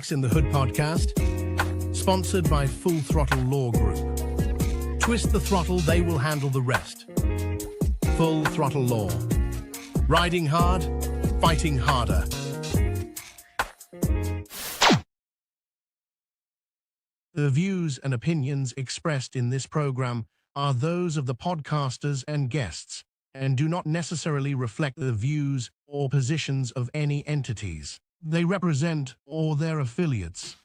Bikes in the Hood podcast, sponsored by Full Throttle Law Group. Twist the throttle, they will handle the rest. Full Throttle Law. Riding hard, fighting harder. The views and opinions expressed in this program are those of the podcasters and guests, and do not necessarily reflect the views or positions of any entities they represent or their affiliates.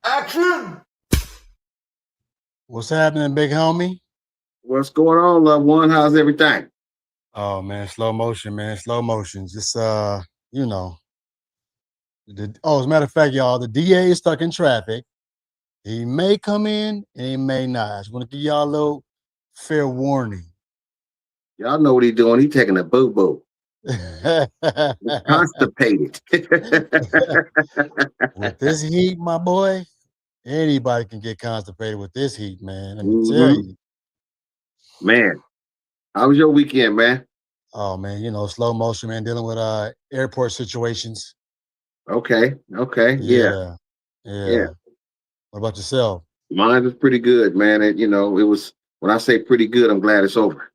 Action! What's happening, big homie? What's going on, loved one? How's everything? Oh man, slow motion, man. Slow motion. Just you know. As a matter of fact, y'all, the DA is stuck in traffic. He may come in and he may not. I just want to give y'all a little fair warning. Y'all know what he's doing. He's taking a boo-boo. Constipated. With this heat, my boy, anybody can get constipated with this heat, man. Let me tell you. Man, how was your weekend, man? Oh man, slow motion, man, dealing with airport situations. Okay. Yeah. What about yourself? Mine was pretty good, man. It was, when I say pretty good, I'm glad it's over.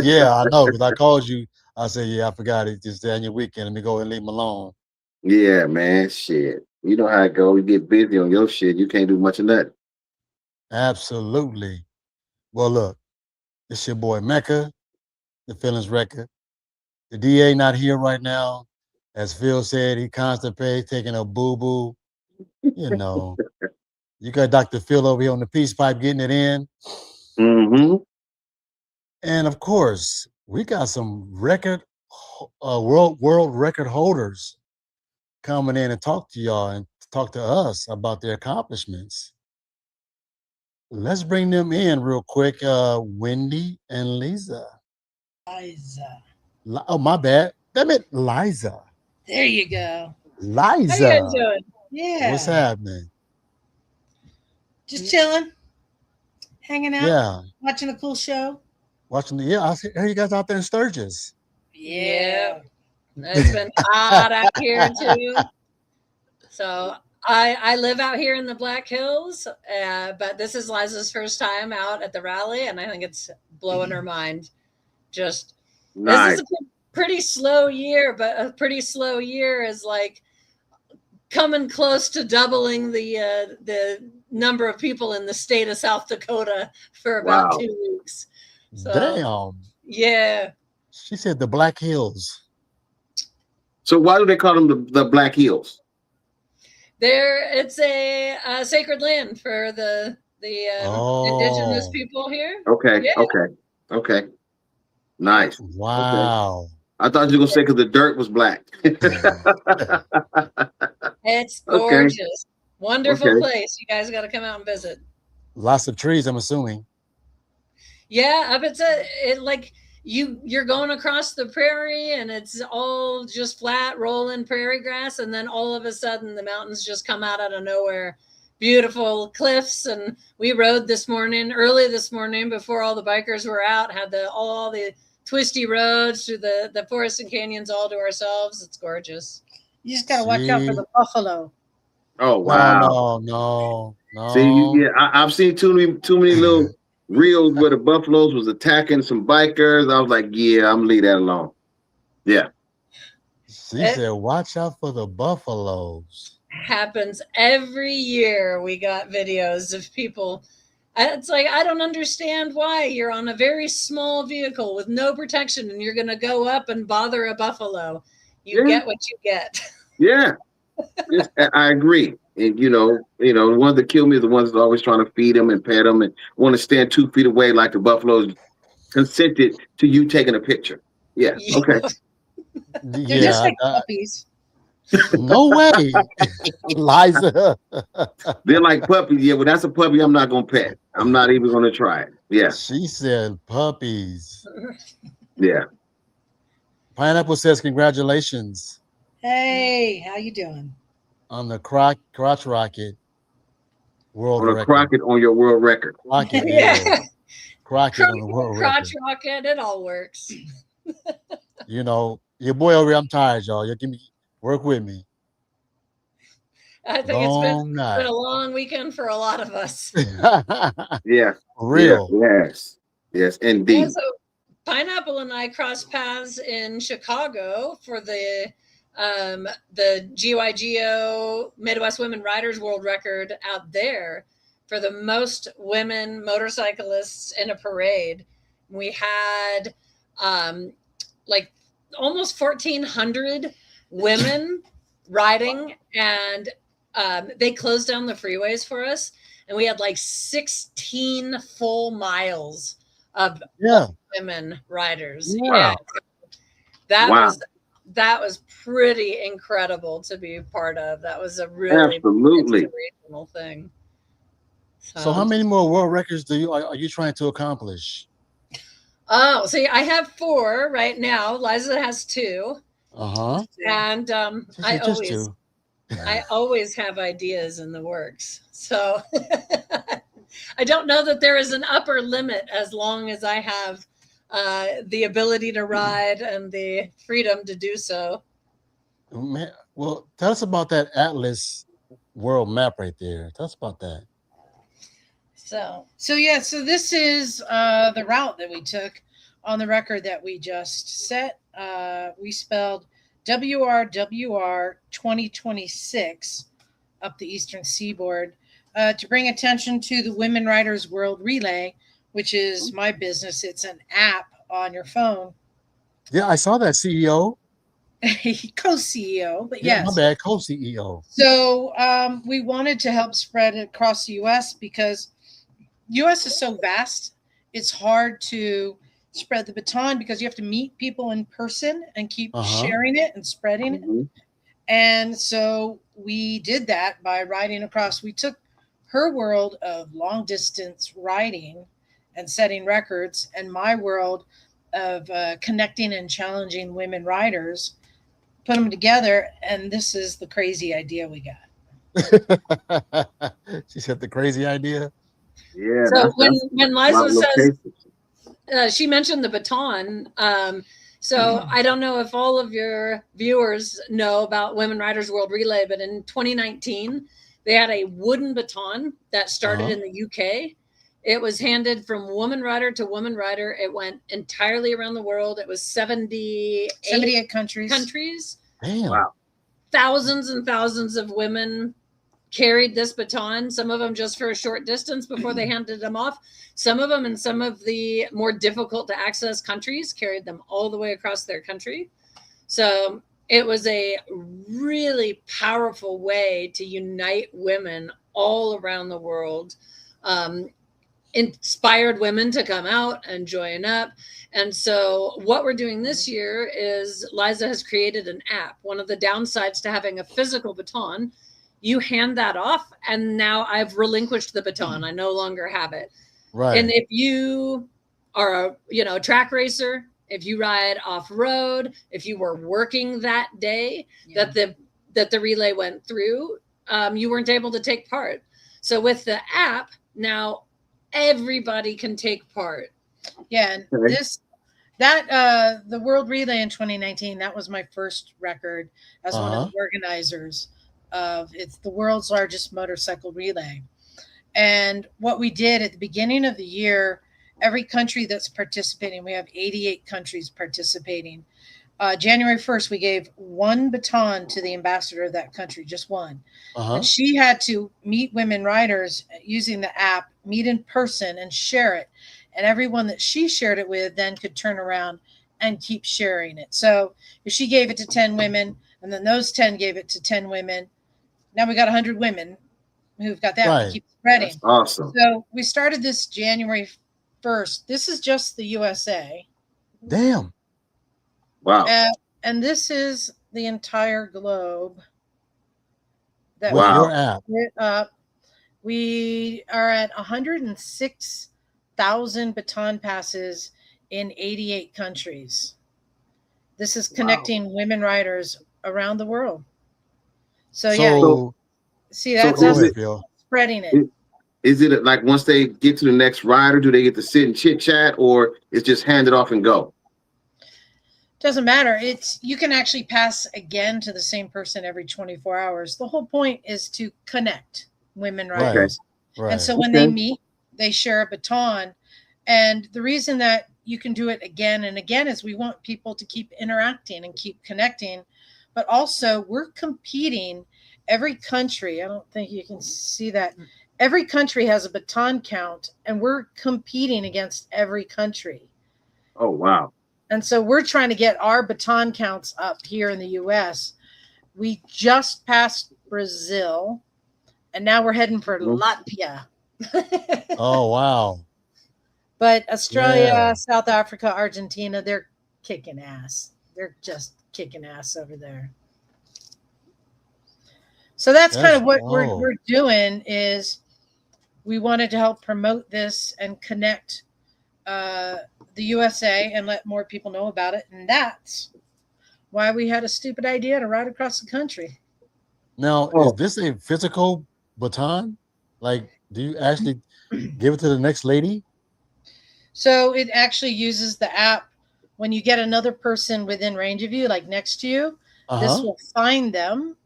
Yeah, I know, because I called you. I said, yeah, I forgot it. Just on your weekend. Let me go and leave him alone. Yeah, man. Shit. You know how it goes. You get busy on your shit. You can't do much of that. Absolutely. Well, look, it's your boy Mecca, the Feelings Record. The DA not here right now. As Phil said, he constipated, taking a boo-boo. You got Dr. Phil over here on the peace pipe getting it in. Mm-hmm. And of course, we got some world record holders coming in and talk to y'all and talk to us about their accomplishments. Let's bring them in real quick. Wendy and Liza. Oh, my bad. Damn it, Liza. There you go. Liza. How you guys doing? Yeah. What's happening? Just chilling, hanging out. Yeah. Watching a cool show. I hear you guys out there in Sturgis. Yeah. It's been hot out here too. So I live out here in the Black Hills, but this is Liza's first time out at the rally, and I think it's blowing her mind. Just nice. This is a pretty slow year, but a pretty slow year is like coming close to doubling the number of people in the state of South Dakota for about 2 weeks. So, damn. Yeah. She said the Black Hills. So why do they call them the Black Hills? It's a sacred land for the indigenous people here. Okay. Yeah. Okay. Nice. Wow. Okay. I thought you were gonna say because the dirt was black. It's gorgeous. Wonderful place. You guys got to come out and visit. Lots of trees, I'm assuming. Yeah, you're going across the prairie and it's all just flat rolling prairie grass, and then all of a sudden the mountains just come out of nowhere. Beautiful cliffs, and we rode early this morning before all the bikers were out, had all the twisty roads through the forests and canyons all to ourselves. It's gorgeous. You just got to watch out for the buffalo. Oh, wow. No. See, I've seen too many little reels where the buffaloes was attacking some bikers. I was like, yeah, I'm gonna leave that alone. Yeah. She said, watch out for the buffaloes. Happens every year. We got videos of people. It's like, I don't understand why you're on a very small vehicle with no protection and you're going to go up and bother a buffalo. You get what you get. Yeah. Yes, I agree. And, the ones that kill me are the ones that are always trying to feed them and pet them and want to stand 2 feet away like the buffaloes consented to you taking a picture. Yeah. Okay. They're just like puppies. No way. Liza. They're like puppies. Yeah, well, that's a puppy I'm not going to pet. I'm not even going to try it. Yeah. She said puppies. Yeah. Pineapple says congratulations. Hey, how you doing? On the crotch rocket world record. Crockett on your world record. Crockett, yeah. Crockett on the world record. Crotch rocket, it all works. You know, your boy over here, I'm tired, y'all. You give me work with me. I think it's been a long weekend for a lot of us. Yeah. For real. Yes, indeed. Yeah, so Pineapple and I crossed paths in Chicago for the GYGO Midwest Women Riders World Record out there for the most women motorcyclists in a parade. We had like almost 1,400 women riding, and they closed down the freeways for us, and we had like 16 full miles of women riders. Wow. That was pretty incredible to be a part of. That was a really inspirational thing. So how many more world records are you trying to accomplish? Oh, see, I have 4 right now. Liza has 2. And I always have ideas in the works. So I don't know that there is an upper limit as long as I have the ability to ride and the freedom to do so. Man, well, tell us about that Atlas world map right there. Tell us about that. So this is the route that we took on the record that we just set. We spelled WRWR 2026 up the Eastern Seaboard to bring attention to the Women Riders World Relay, which is my business. It's an app on your phone. Yeah, I saw that, CEO. Co-CEO, but yeah, yes. My bad, co-CEO. So we wanted to help spread it across the U.S. because U.S. is so vast. It's hard to spread the baton because you have to meet people in person and keep sharing it and spreading it. And so we did that by riding across. We took her world of long distance riding and setting records and my world of connecting and challenging women riders, put them together. And this is the crazy idea we got. She said the crazy idea. Yeah. So when Liza says, she mentioned the baton. So I don't know if all of your viewers know about Women Riders World Relay, but in 2019, they had a wooden baton that started in the UK. It was handed from woman rider to woman rider. It went entirely around the world. It was 78 countries. Damn. Wow. Thousands and thousands of women carried this baton, some of them just for a short distance before they handed them off. Some of them in some of the more difficult to access countries carried them all the way across their country. So it was a really powerful way to unite women all around the world, inspired women to come out and join up. And so what we're doing this year is Liza has created an app. One of the downsides to having a physical baton, you hand that off and now I've relinquished the baton. I no longer have it. Right. And if you are a track racer, if you ride off road, if you were working that day that the relay went through, you weren't able to take part. So with the app, now everybody can take part. Yeah. And the World Relay in 2019, that was my first record as one of the organizers of it's the world's largest motorcycle relay. And what we did at the beginning of the year, every country that's participating, we have 88 countries participating. January 1st, we gave one baton to the ambassador of that country, just one. And she had to meet women riders using the app, meet in person and share it. And everyone that she shared it with then could turn around and keep sharing it. So if she gave it to 10 women and then those 10 gave it to 10 women, now we got 100 women who've got that. Right. We keep spreading. That's awesome. So we started this January 1st. This is just the USA. Damn. Wow. And this is the entire globe. That your app. We are at 106,000 baton passes in 88 countries. This is connecting women riders around the world. So see, that's spreading it. Is it like once they get to the next rider, do they get to sit and chit chat, or it's just hand it off and go? Doesn't matter. You can actually pass again to the same person every 24 hours. The whole point is to connect women Right. writers. Right. And so when they meet, they share a baton. And the reason that you can do it again and again is we want people to keep interacting and keep connecting. But also, we're competing. Every country, I don't think you can see that. Every country has a baton count, and we're competing against every country. Oh, wow. And so we're trying to get our baton counts up here in the US. We just passed Brazil, and now we're heading for Latvia. Oh, wow. But Australia, Yeah. South Africa, Argentina, they're kicking ass. They're just kicking ass over there. So that's kind of what we're doing is we wanted to help promote this and connect the USA and let more people know about it. And that's why we had a stupid idea to ride across the country. Now, is this a physical baton? Like, do you actually give it to the next lady? So it actually uses the app. When you get another person within range of you, like next to you, this will find them.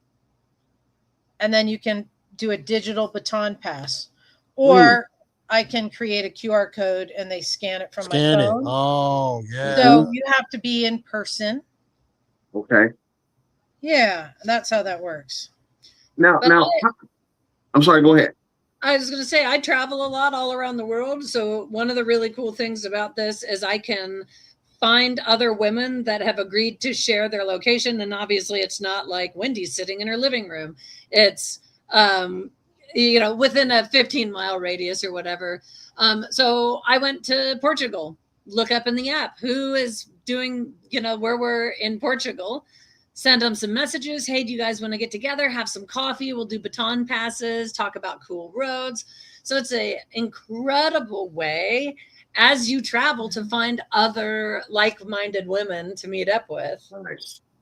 And then you can do a digital baton pass. Or I can create a QR code and they scan it from my phone. Oh, yeah. So you have to be in person. Okay. Yeah, that's how that works. Now, I'm sorry, go ahead. I was going to say, I travel a lot all around the world. So one of the really cool things about this is I can find other women that have agreed to share their location. And obviously it's not like Wendy's sitting in her living room. It's, within a 15-mile radius or whatever. So I went to Portugal, look up in the app who is doing, where we're in Portugal, send them some messages. Hey, do you guys want to get together, have some coffee? We'll do baton passes, talk about cool roads. So it's an incredible way as you travel to find other like-minded women to meet up with.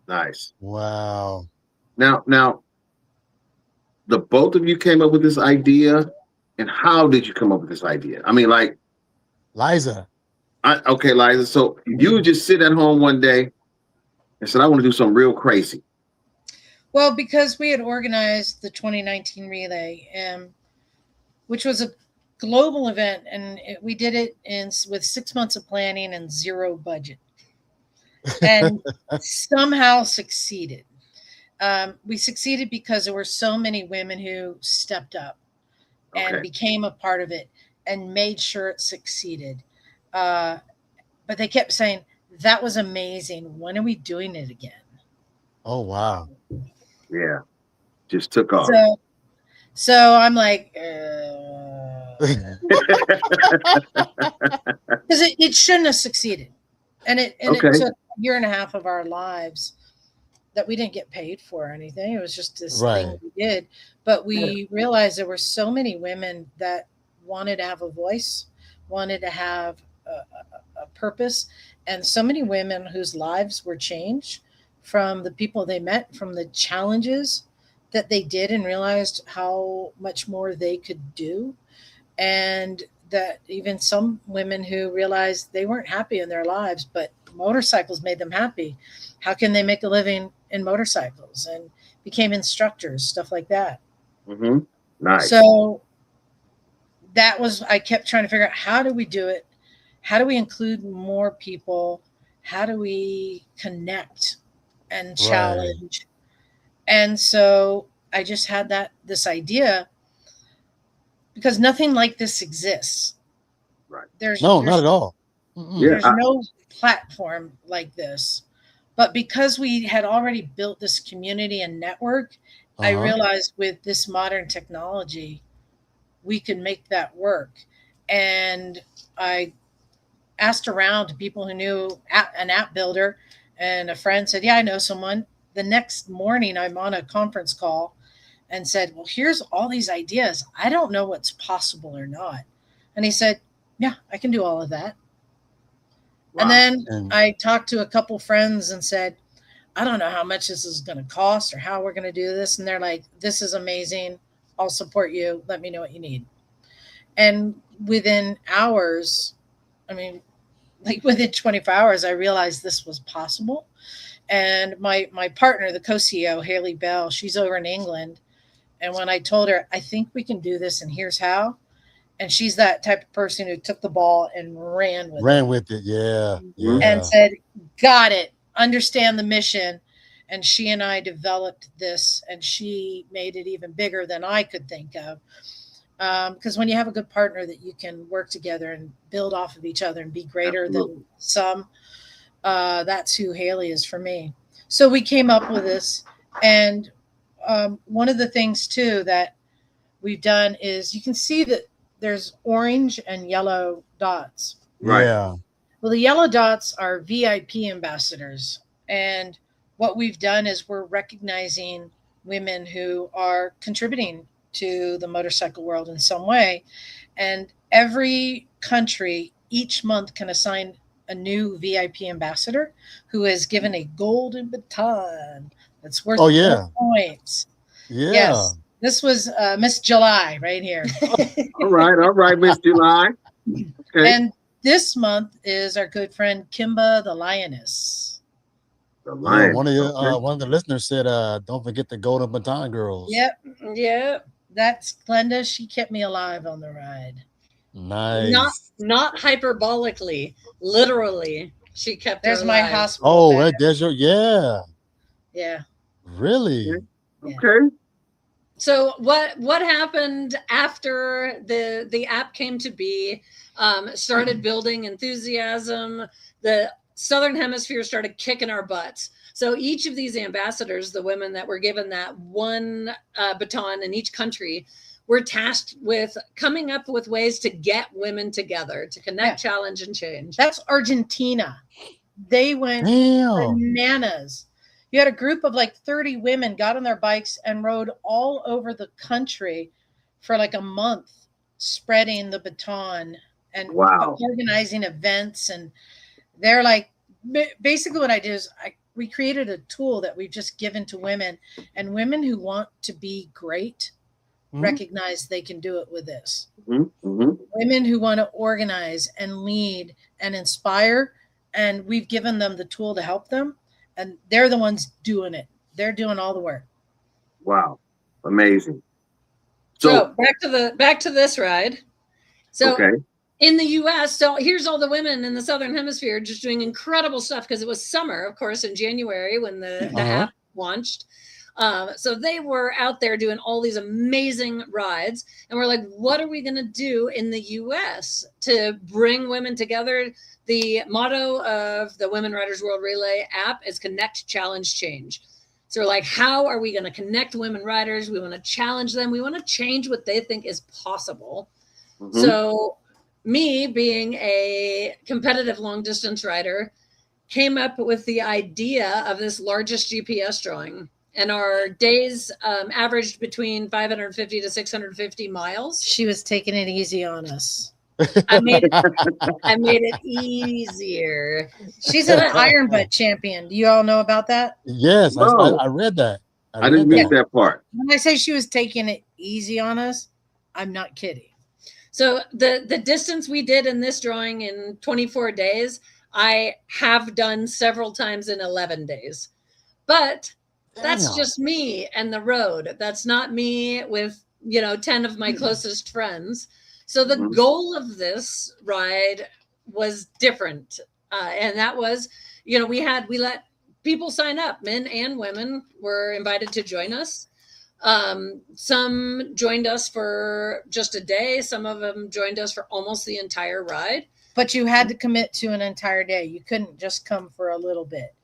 Nice. Wow. Now, the both of you came up with this idea, and how did you come up with this idea? I mean, like Liza. Okay, Liza. So you would just sit at home one day and said, I want to do something real crazy. Well, because we had organized the 2019 relay, which was a global event, and we did it with 6 months of planning and zero budget, and somehow succeeded. We succeeded because there were so many women who stepped up and became a part of it and made sure it succeeded. But they kept saying, that was amazing. When are we doing it again? Oh, wow. Yeah. Just took off. So I'm like, because it shouldn't have succeeded. And it took a year and a half of our lives that we didn't get paid for or anything. It was just this thing we did. But we realized there were so many women that wanted to have a voice, wanted to have a purpose, and so many women whose lives were changed from the people they met, from the challenges that they did, and realized how much more they could do. And that even some women who realized they weren't happy in their lives, but motorcycles made them happy. How can they make a living in motorcycles? And became instructors, stuff like that. Mm-hmm. Nice. So that was, I kept trying to figure out, how do we do it? How do we include more people? How do we connect and challenge? And so I just had this idea, because nothing like this exists. Right. There's not at all. There's no platform like this. But because we had already built this community and network, I realized with this modern technology, we could make that work. And I asked around to people who knew an app builder, and a friend said, yeah, I know someone. The next morning, I'm on a conference call and said, well, here's all these ideas. I don't know what's possible or not. And he said, yeah, I can do all of that. Wow. And then I talked to a couple friends and said, I don't know how much this is going to cost or how we're going to do this. And they're like, this is amazing. I'll support you. Let me know what you need. And within hours, I mean, like within 24 hours, I realized this was possible. And my partner, the co-CEO, Haley Bell, she's over in England. And when I told her, I think we can do this and here's how. And she's that type of person who took the ball and ran with it. Yeah. Mhm. And said, got it, understand the mission. And she and I developed this, and she made it even bigger than I could think of. Because when you have a good partner that you can work together and build off of each other and be greater Absolutely. than some, that's who Haley is for me. So we came up with this. And one of the things, too, that we've done is you can see that there's orange and yellow dots. Right. Yeah. Well, the yellow dots are VIP ambassadors. And what we've done is we're recognizing women who are contributing to the motorcycle world in some way. And every country each month can assign a new VIP ambassador who is given a golden baton that's worth 4 points. Yeah. Yes. This was Miss July right here. All right, Miss July. Okay. And this month is our good friend Kimba the Lioness. The Yeah, lion. one of your, Okay. one of the listeners said, "Don't forget the Golden Baton Girls." Yep. That's Glenda. She kept me alive on the ride. Nice. Not hyperbolically, literally. She kept. There's her my alive. hospital. Oh, bed. right, there's your Yeah. Really? Okay. So what happened after the app came to be? Started building enthusiasm. The Southern Hemisphere started kicking our butts. So each of these ambassadors, the women that were given that one baton in each country, were tasked with coming up with ways to get women together, to connect, challenge, and change. That's Argentina. They went bananas. You had a group of like 30 women got on their bikes and rode all over the country for like a month, spreading the baton and organizing events. And they're like, basically what I did is we created a tool that we've just given to women, and women who want to be great recognize they can do it with this. Women who want to organize and lead and inspire, and we've given them the tool to help them. And they're the ones doing it. They're doing all the work. Wow. Amazing. So back to this ride. So in the US, so here's all the women in the Southern Hemisphere just doing incredible stuff because it was summer, of course, in January when the app launched. So they were out there doing all these amazing rides. And we're like, what are we going to do in the US to bring women together? The motto of the Women Riders World Relay app is Connect, Challenge, Change. So we're like, how are we going to connect women riders? We want to challenge them. We want to change what they think is possible. So me, being a competitive long distance rider, came up with the idea of this largest GPS drawing. And our days averaged between 550 to 650 miles. She was taking it easy on us. I made it easier. She's an Iron Butt champion. Do you all know about that? Yes, I read that. I didn't miss that part. When I say she was taking it easy on us, I'm not kidding. So the distance we did in this drawing in 24 days, I have done several times in 11 days. But that's just me and the road. That's not me with, 10 of my closest friends. So the goal of this ride was different. And that was, we let people sign up. Men and women were invited to join us. Some joined us for just a day. Some of them joined us for almost the entire ride. But you had to commit to an entire day. You couldn't just come for a little bit.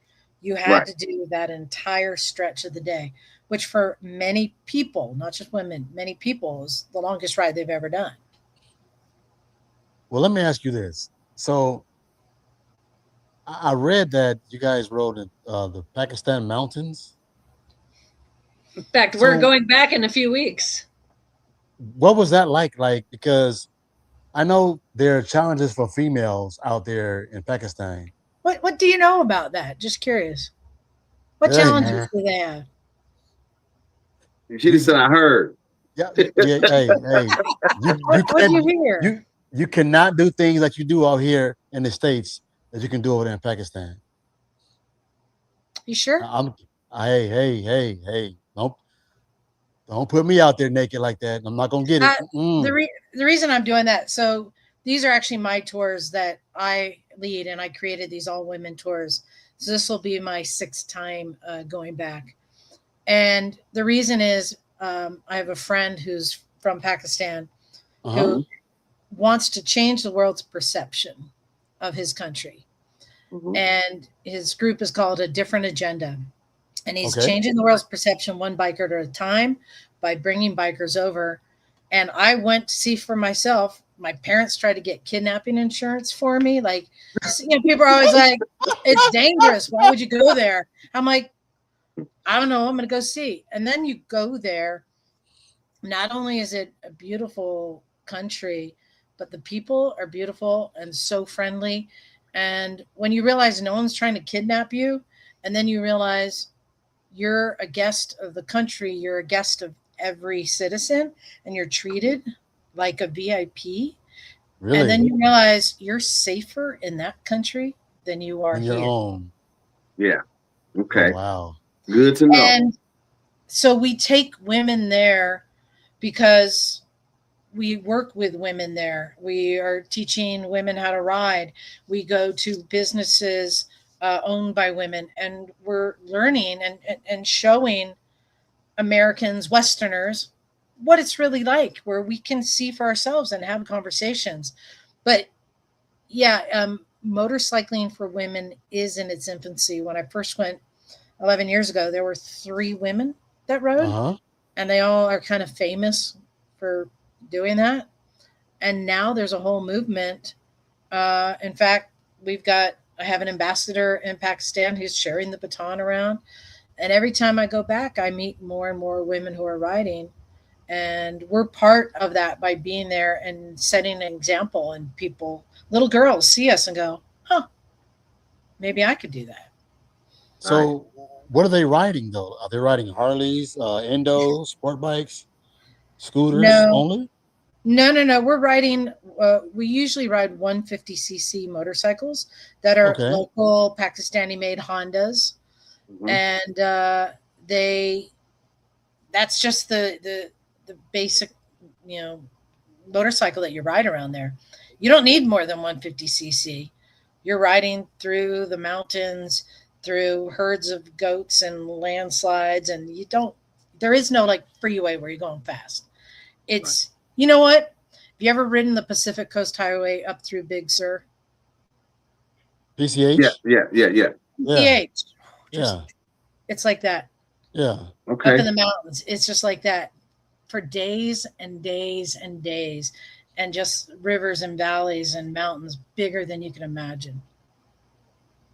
You had to do that entire stretch of the day, which for many people, not just women, many people is the longest ride they've ever done. Well, let me ask you this. So I read that you guys rode in the Pakistan mountains. In fact, we're going back in a few weeks. What was that like? Because I know there are challenges for females out there in Pakistan. What do you know about that? Just curious. What challenges do they have? She just said, I heard. Yeah. Hey. What do you hear? You cannot do things that you do out here in the States that you can do over there in Pakistan? You sure? Hey, don't put me out there naked like that. I'm not gonna get it. The reason I'm doing that, so these are actually my tours that I lead, and I created these all women tours. So this will be my 6th time going back. And the reason is I have a friend who's from Pakistan who wants to change the world's perception of his country. And his group is called A Different Agenda. And he's changing the world's perception one biker at a time by bringing bikers over. And I went to see for myself. My parents tried to get kidnapping insurance for me. Like, people are always like, it's dangerous. Why would you go there? I'm like, I don't know. I'm going to go see. And then you go there. Not only is it a beautiful country, but the people are beautiful and so friendly. And when you realize no one's trying to kidnap you, and then you realize you're a guest of the country, you're a guest of every citizen, and you're treated like a VIP. Really? And then you realize you're safer in that country than you are here. Your own. Yeah. Okay. Oh, wow. Good to know. And so we take women there because we work with women there. We are teaching women how to ride. We go to businesses owned by women, and we're learning and showing Americans, Westerners, what it's really like, where we can see for ourselves and have conversations. But yeah, motorcycling for women is in its infancy. When I first went 11 years ago, there were 3 women that rode, and they all are kind of famous for doing that. And now there's a whole movement. In fact, I have an ambassador in Pakistan who's sharing the baton around. And every time I go back, I meet more and more women who are riding. And we're part of that by being there and setting an example. And little girls see us and go, huh, maybe I could do that. So what are they riding, though? Are they riding Harleys, Endos, sport bikes, scooters only? No. We're riding, we usually ride 150cc motorcycles that are local Pakistani-made Hondas. And that's just the basic, motorcycle that you ride around there. You don't need more than 150cc. You're riding through the mountains, through herds of goats and landslides, and there is no like freeway where you're going fast. It's, you know what? Have you ever ridden the Pacific Coast Highway up through Big Sur? PCH? Yeah. PCH. It's like that. Yeah. Okay. Up in the mountains. It's just like that for days and days and days, and just rivers and valleys and mountains bigger than you can imagine.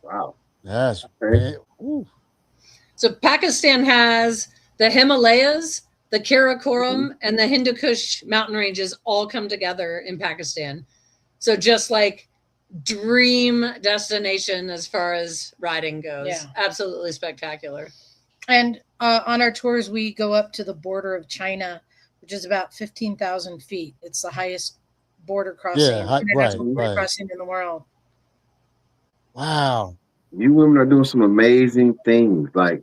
Wow. That's So Pakistan has the Himalayas, the Karakoram, and the Hindu Kush mountain ranges all come together in Pakistan. So just like dream destination as far as riding goes. Yeah. Absolutely spectacular. And on our tours, we go up to the border of China, which is about 15,000 feet. It's the highest border crossing, border crossing in the world. Wow. You women are doing some amazing things. Like,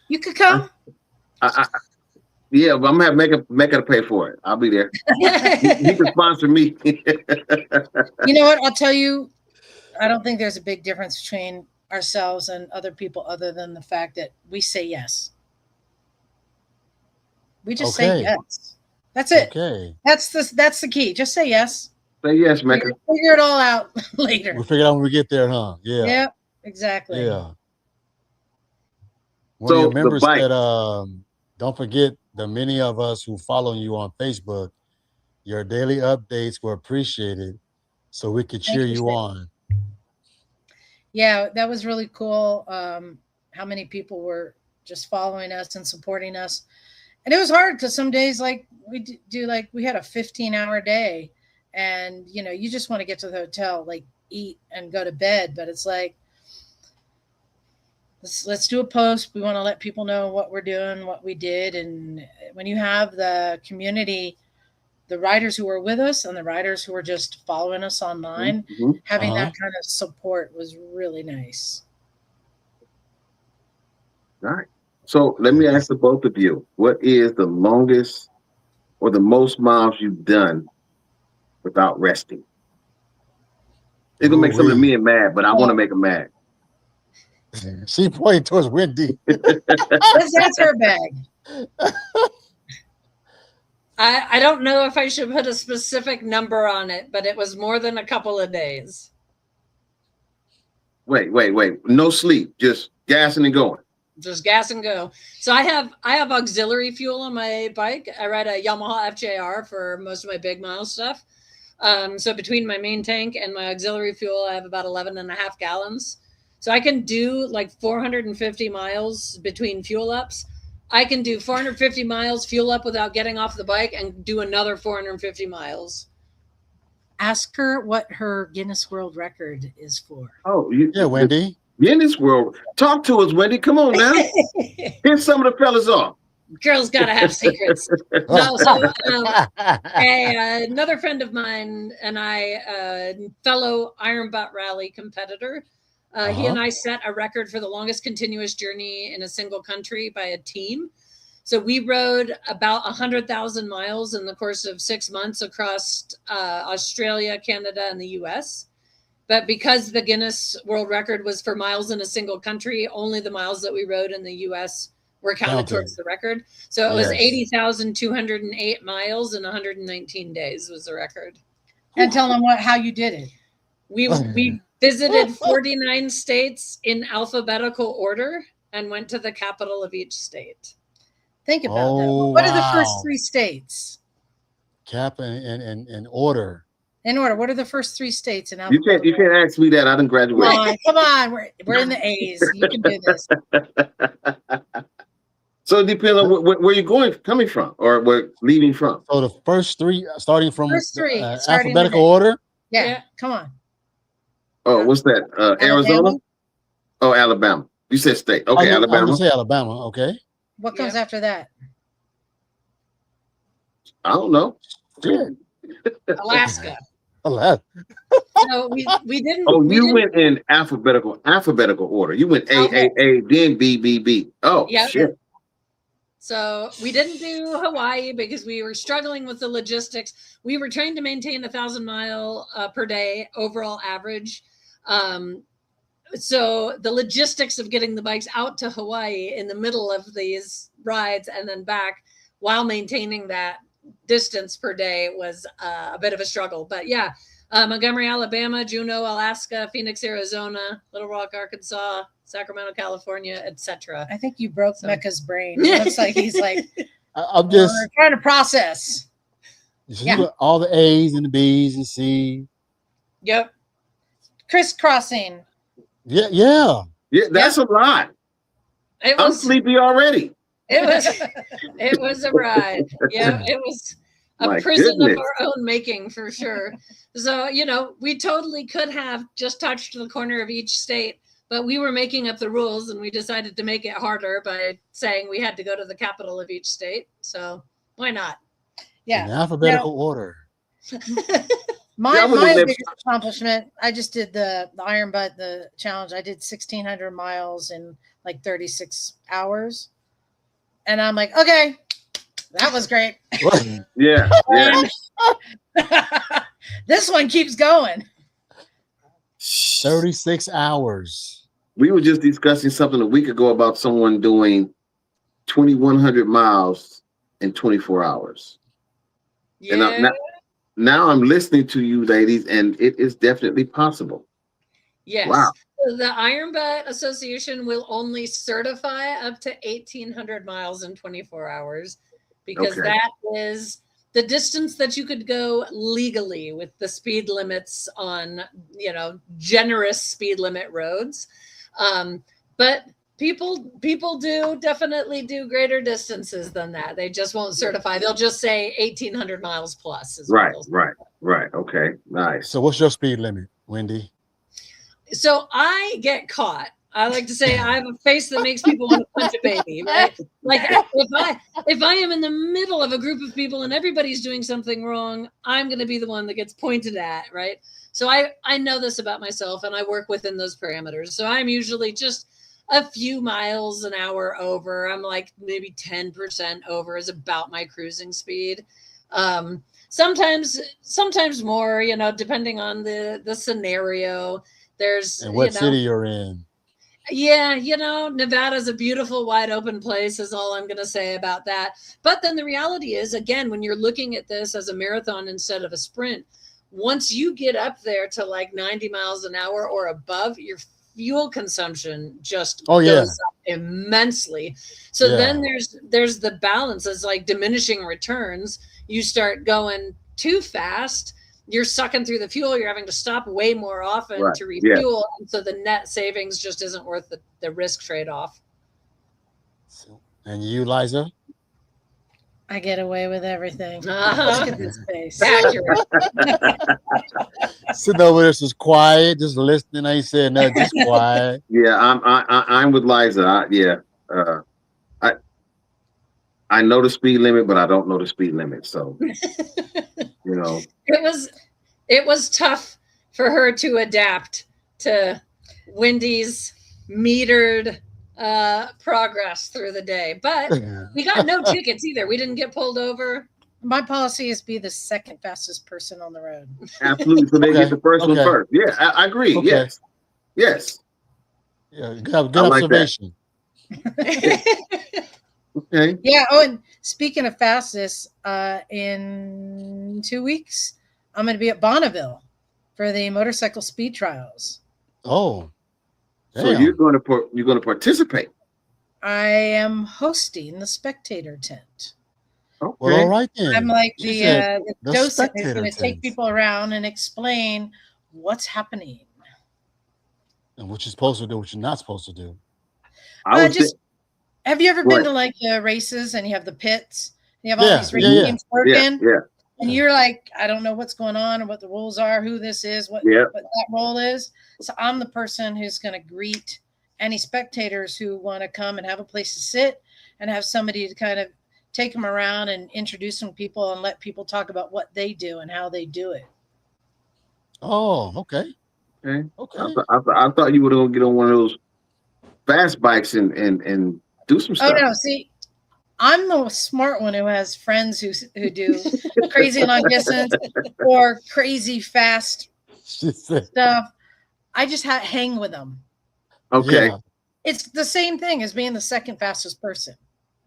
you could come. Yeah, but I'm gonna have Mecca to pay for it. I'll be there. He can sponsor me. You know what? I'll tell you, I don't think there's a big difference between ourselves and other people other than the fact that we say yes. We just say yes. That's it. Okay. That's the key. Just say yes. Say yes, Mecca. Figure it all out later. We'll figure it out when we get there, huh? Yeah. Yep, exactly. Yeah. One of your members said, don't forget the many of us who follow you on Facebook. Your daily updates were appreciated, so we could cheer you on. Yeah, that was really cool. How many people were just following us and supporting us. And it was hard because some days, like we had a 15-hour day, and you just want to get to the hotel, like eat and go to bed. But it's like, let's do a post. We want to let people know what we're doing, what we did. And when you have the community the riders who were with us and the riders who were just following us online, having that kind of support was really nice. All right. So let me ask the both of you, what is the longest or the most miles you've done without resting? It's gonna make some of me mad, but I want to make them mad. She pointed towards Wendy. That's her bag. I don't know if I should put a specific number on it, but it was more than a couple of days. Wait. No sleep, just gassing and going. Just gas and go. So I have auxiliary fuel on my bike. I ride a Yamaha FJR for most of my big mile stuff. So between my main tank and my auxiliary fuel, I have about 11.5 gallons. So I can do like 450 miles between fuel ups. I can do 450 miles fuel up without getting off the bike and do another 450 miles. Ask her what her Guinness World Record is for. Oh, yeah, Wendy. Guinness World. Talk to us, Wendy. Come on now. Here's some of the fellas off. Girls gotta have secrets. No, so another friend of mine and I, fellow Iron Butt Rally competitor, he and I set a record for the longest continuous journey in a single country by a team. So we rode about 100,000 miles in the course of 6 months across Australia, Canada, and the US. But because the Guinness World Record was for miles in a single country, only the miles that we rode in the US were counted towards the record. So it was 80,208 miles in 119 days was the record. And tell them how you did it. We visited 49 states in alphabetical order and went to the capital of each state. Think about that. What are the first 3 states? In order. In order. What are the first 3 states in You can't ask me that. I didn't graduate. Come on. We're in the A's. You can do this. So it depends on where you're coming from or where leaving from. So the first 3, starting from alphabetical order? order? Yeah. Come on. Oh, what's that? Arizona? Oh, Alabama. You said state. Okay, Alabama. I'm going to say Alabama. Okay. What comes after that? I don't know. Alaska. So we didn't. Oh, you went in alphabetical order. You went A, then B. Oh, yeah. Shit. So we didn't do Hawaii because we were struggling with the logistics. We were trying to maintain 1,000 mile per day overall average. So the logistics of getting the bikes out to Hawaii in the middle of these rides and then back while maintaining that distance per day was a bit of a struggle. But yeah, Montgomery, Alabama, Juneau, Alaska, Phoenix, Arizona, Little Rock, Arkansas, Sacramento, California, etc. I think you broke Mecca's brain. It looks like he's like, I'm just trying to process. All the A's and the B's and C's. Yep. Crisscrossing. Yeah, that's a lot. I'm sleepy already. It was a ride. Yeah, it was a prison of our own making for sure. So, we totally could have just touched the corner of each state, but we were making up the rules and we decided to make it harder by saying we had to go to the capital of each state. So why not? Yeah. In alphabetical order. My biggest accomplishment, I just did the Iron Butt, the challenge. I did 1,600 miles in like 36 hours. And I'm like, okay, that was great. Yeah. This one keeps going. 36 hours. We were just discussing something a week ago about someone doing 2,100 miles in 24 hours. Yeah. And now I'm listening to you ladies, and it is definitely possible. Yes. Wow. The Iron Butt Association will only certify up to 1,800 miles in 24 hours because that is the distance that you could go legally with the speed limits on, generous speed limit roads. But people definitely do greater distances than that. They just won't certify. They'll just say 1,800 miles plus. Right. Okay, nice. So what's your speed limit, Wendy? So I get caught I like to say I have a face that makes people want to punch a baby, right? Like if I am in the middle of a group of people and everybody's doing something wrong, I'm going to be the one that gets pointed at, right? So I know this about myself, and I work within those parameters. So I'm usually just a few miles an hour over. I'm like maybe 10% over is about my cruising speed. Sometimes more, you know, depending on the scenario. There's And what city you're in. Yeah, you know, Nevada's a beautiful, wide open place, is all I'm going to say about that. But then the reality is, again, when you're looking at this as a marathon instead of a sprint, once you get up there to like 90 miles an hour or above, your fuel consumption just goes up immensely. So then there's the balance. It's like diminishing returns. You start going too fast, you're sucking through the fuel, you're having to stop way more often to refuel. And so the net savings just isn't worth the risk trade-off. And you, Liza? I get away with everything. Look at this face. Accurate. Sitting over there just quiet, just listening. I ain't saying nothing, just quiet. Yeah, I'm with Liza. I know the speed limit, but I don't know the speed limit. So you know, it was tough for her to adapt to Wendy's metered progress through the day, but we got no tickets either. We didn't get pulled over. My policy is be the second fastest person on the road. Absolutely. So they get the first one first. Yeah, I agree. Okay. Yes. Yeah, good observation. Okay. Yeah. Oh, and speaking of fastest, in 2 weeks, I'm going to be at Bonneville for the motorcycle speed trials. Oh, damn. So you're going to participate? I am hosting the spectator tent. Okay. Well, all right then. I'm like the docent who's going to take people around and explain what's happening and what you're supposed to do, what you're not supposed to do. Have you ever been to like the races and you have the pits? And you have all these racing teams working. Yeah. And you're like, I don't know what's going on or what the rules are, who this is, what that role is. So I'm the person who's going to greet any spectators who want to come and have a place to sit and have somebody to kind of take them around and introduce them to people and let people talk about what they do and how they do it. Oh, okay. I thought you were going to get on one of those fast bikes and do some stuff. Oh no, see, I'm the smart one who has friends who do crazy long distance or crazy fast stuff. I just hang with them. Okay. Yeah. It's the same thing as being the second fastest person.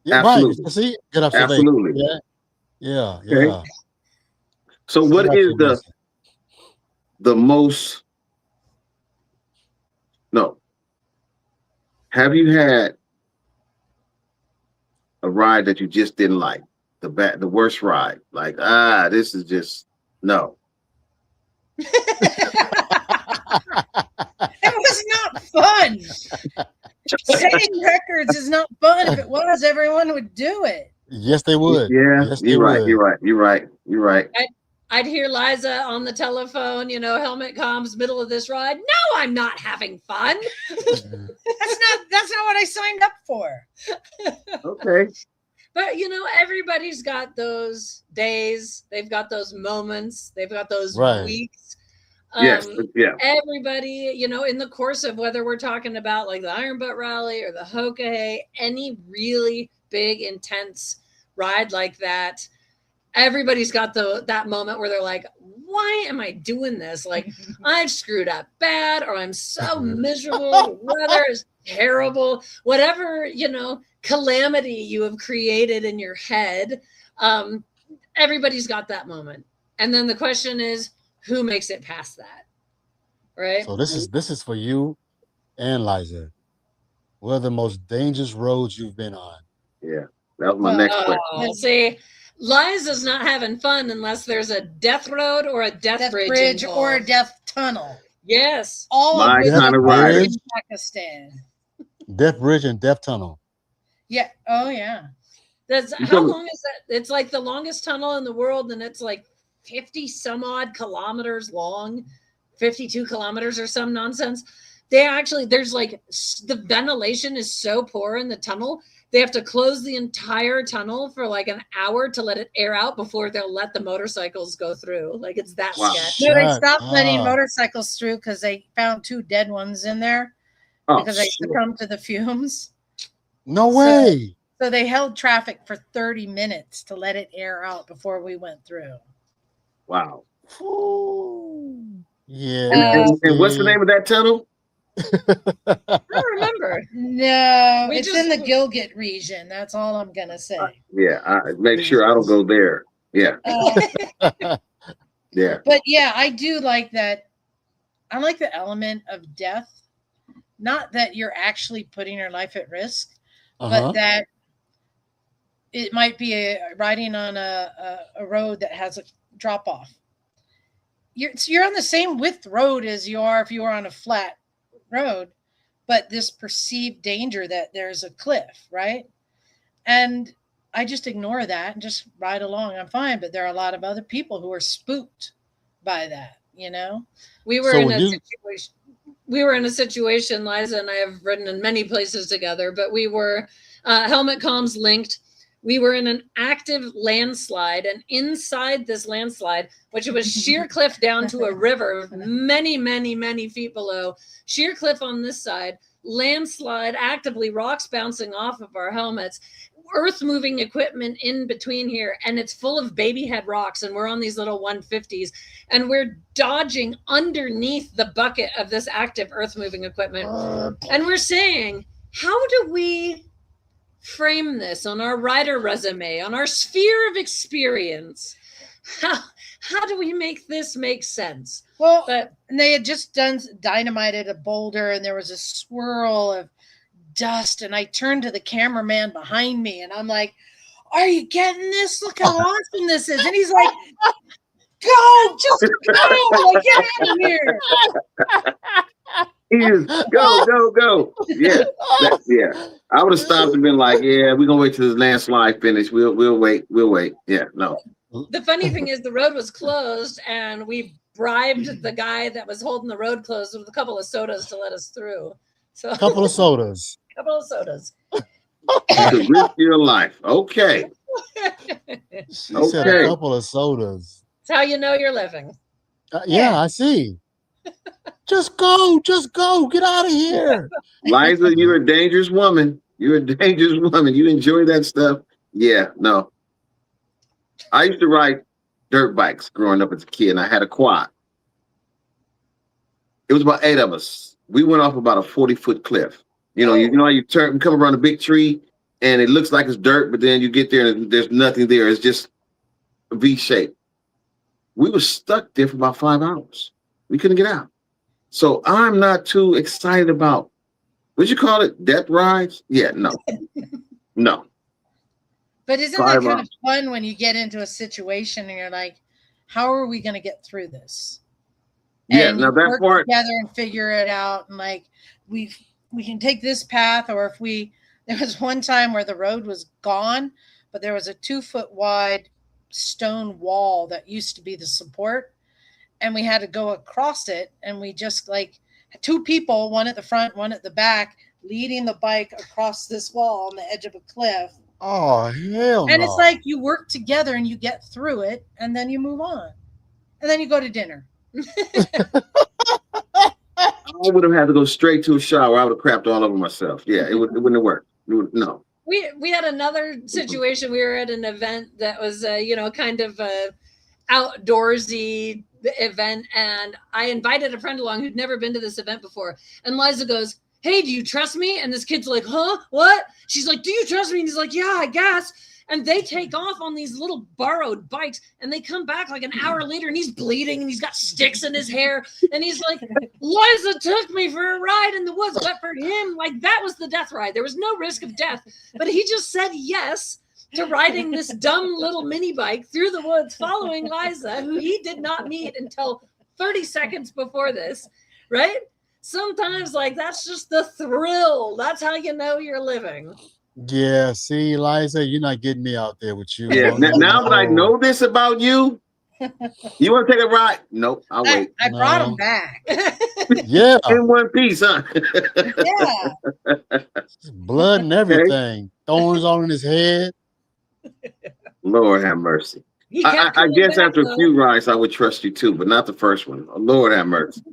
Yeah, absolutely. Right. See, good observation. Absolutely. Yeah. Okay. So what is the most? No. Have you had a ride that you just didn't like? The worst ride? Like, this is just no. It was not fun. Setting records is not fun. If it was, everyone would do it. Yes, they would. Yeah, yes, you're right. I'd hear Liza on the telephone, you know, helmet comms, middle of this ride. No, I'm not having fun. That's not what I signed up for. Okay. But, you know, everybody's got those days. They've got those moments. They've got those weeks. Everybody, you know, in the course of whether we're talking about like the Iron Butt Rally or the Hokahay, any really big, intense ride like that, everybody's got that moment where they're like, why am I doing this? Like, I've screwed up bad, or I'm so miserable. The weather is terrible. Whatever, you know, calamity you have created in your head, everybody's got that moment. And then the question is, who makes it past that? Right? So this is for you and Liza. What are the most dangerous roads you've been on? Yeah, that was my next question. Let's see. Liza's not having fun unless there's a death road or a death bridge or a death tunnel. Yes. All of which are in Pakistan. Death bridge and death tunnel. Yeah. Oh, yeah. How long is that? It's like the longest tunnel in the world, and it's like 50 some odd kilometers long, 52 kilometers or some nonsense. there's like the ventilation is so poor in the tunnel. They have to close the entire tunnel for like an hour to let it air out before they'll let the motorcycles go through. Like it's that sketch. No, they stopped letting motorcycles through because they found 2 dead ones in there because they succumbed to the fumes. No way. So they held traffic for 30 minutes to let it air out before we went through. Wow. Yeah. And what's the name of that tunnel? I don't remember. No, it's in the Gilgit region. That's all I'm gonna say. Yeah, I make sure I don't go there. Yeah. Yeah. But yeah, I do like that. I like the element of death. Not that you're actually putting your life at risk, but that it might be riding on a road that has a drop off. You're on the same width road as you are if you were on a flat road, but this perceived danger that there's a cliff, right? And I just ignore that and just ride along. I'm fine, but there are a lot of other people who are spooked by that, you know? We were in a situation, Liza and I have ridden in many places together, but we were helmet comms linked. We were in an active landslide, and inside this landslide, which was sheer cliff down to a river, many, many, many feet below, sheer cliff on this side, landslide, actively rocks bouncing off of our helmets, earth moving equipment in between here, and it's full of baby head rocks, and we're on these little 150s, and we're dodging underneath the bucket of this active earth moving equipment. And we're saying, how do we frame this on our rider resume, on our sphere of experience? How do we make this make sense? Well, and they had just dynamited a boulder, and there was a swirl of dust, and I turned to the cameraman behind me, and I'm like, "Are you getting this? Look how awesome this is!" And he's like, "Go, just go, like, get out of here!" He is go. Yeah, yeah. I would have stopped and been like, "Yeah, we're gonna wait till this landslide finish. We'll wait. Yeah, no." The funny thing is, the road was closed, and we bribed the guy that was holding the road closed with a couple of sodas to let us through. So a couple of sodas. To risk your life. Okay. She said a couple of sodas. That's how you know you're living. Yeah, I see. Just go, get out of here. Liza, you're a dangerous woman. You enjoy that stuff. Yeah, no. I used to ride dirt bikes growing up as a kid, and I had a quad. It was about 8 of us. We went off about a 40-foot cliff. You know how you come around a big tree, and it looks like it's dirt, but then you get there and there's nothing there. It's just a V shape. We were stuck there for about 5 hours. We couldn't get out. So I'm not too excited about, what'd you call it? Death rides? Yeah, no. But isn't that kind of fun when you get into a situation and you're like, how are we going to get through this? Yeah, and now that work part together and figure it out, and like we can take this path, or if there was one time where the road was gone, but there was a 2-foot wide stone wall that used to be the support, and we had to go across it, and we just like 2 people, one at the front, one at the back, leading the bike across this wall on the edge of a cliff. Oh, hell And it's like you work together and you get through it, and then you move on, and then you go to dinner. I would have had to go straight to a shower. I would have crapped all over myself. Yeah, it wouldn't have worked. No. We had another situation. We were at an event that was kind of a outdoorsy event, and I invited a friend along who'd never been to this event before. And Liza goes, "Hey, do you trust me?" And this kid's like, "Huh? What?" She's like, "Do you trust me?" And he's like, "Yeah, I guess." And they take off on these little borrowed bikes, and they come back like an hour later, and he's bleeding, and he's got sticks in his hair, and he's like, "Liza took me for a ride in the woods." But for him, like, that was the death ride. There was no risk of death, but he just said yes to riding this dumb little mini bike through the woods, following Liza, who he did not meet until 30 seconds before this, right? Sometimes, like, that's just the thrill. That's how you know you're living. Yeah, see, Liza, you're not getting me out there with you. Yeah, now that I know this about you, You want to take a ride? Nope, I'll wait. I brought No. him back. Yeah, In one piece, huh? Yeah. blood and everything. Thorns all in his head. Lord have mercy. He I kept coming guess back, after a though. few rides, I would trust you too, but not the first one. Lord have mercy.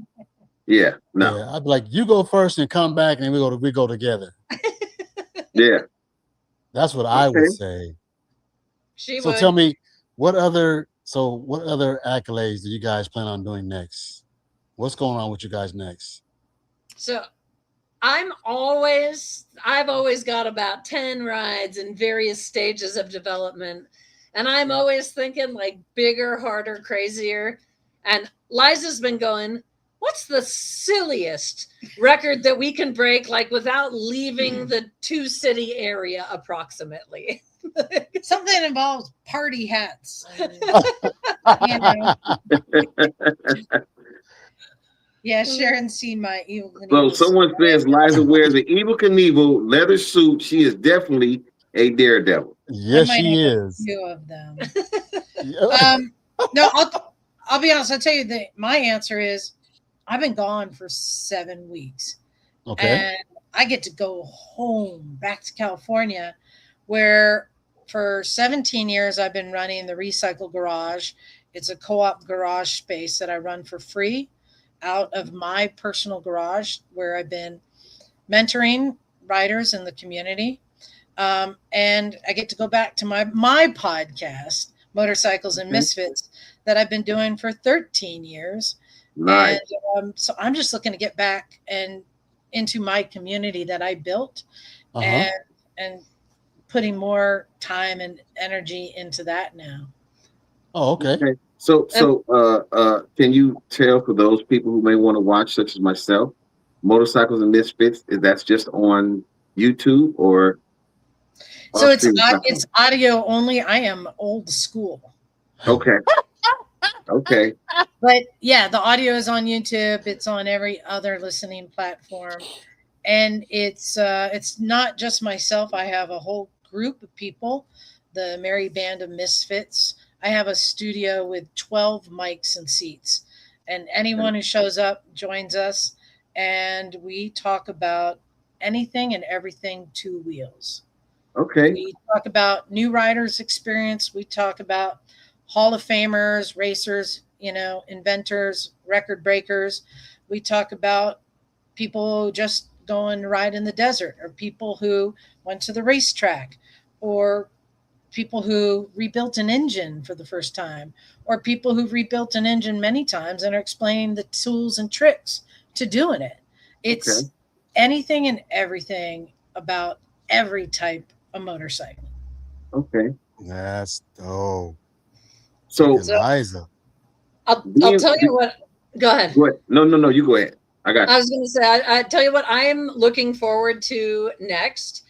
Yeah, no. Yeah, I'd be like, you go first and come back, and we go together. Yeah. That's what I would Okay. say. She So would. tell me, what other accolades do you guys plan on doing next? What's going on with you guys next? So I've always got about 10 rides in various stages of development. And I'm always thinking like bigger, harder, crazier. And Liza's been going, what's the silliest record that we can break, like without leaving the 2-city area approximately? Something that involves party hats. You know. Yeah, Sharon's seen my Evil So Knievel. someone says Liza wears an Evil Knievel leather suit. She is definitely a daredevil. Yes, she is. Few of them. Yeah. No, I'll be honest. I'll tell you that my answer is I've been gone for 7 weeks. Okay. And I get to go home back to California, where for 17 years I've been running the Recycle Garage. It's a co-op garage space that I run for free out of my personal garage, where I've been mentoring riders in the community. And I get to go back to my podcast, Motorcycles and Misfits, that I've been doing for 13 years. Nice. And so I'm just looking to get back and into my community that I built, and putting more time and energy into that now. Oh, okay. So can you tell for those people who may want to watch, such as myself, Motorcycles and Misfits, if that's just on YouTube or? So it's audio only. I am old school. Okay. Okay. But yeah, the audio is on YouTube. It's on every other listening platform, and it's not just myself. I have a whole group of people, the Merry Band of Misfits. I have a studio with 12 mics and seats, and anyone who shows up joins us, and we talk about anything and everything two wheels. Okay. We talk about new riders' experience. We talk about Hall of Famers, racers, inventors, record breakers. We talk about people just going to ride in the desert, or people who went to the racetrack, or people who rebuilt an engine for the first time, or people who've rebuilt an engine many times and are explaining the tools and tricks to doing it. It's anything and everything about every type of motorcycle. Okay. That's dope. So Liza. I'll tell you what. Go ahead. What? No, you go ahead. I got you. I was going to say, I tell you what I am looking forward to next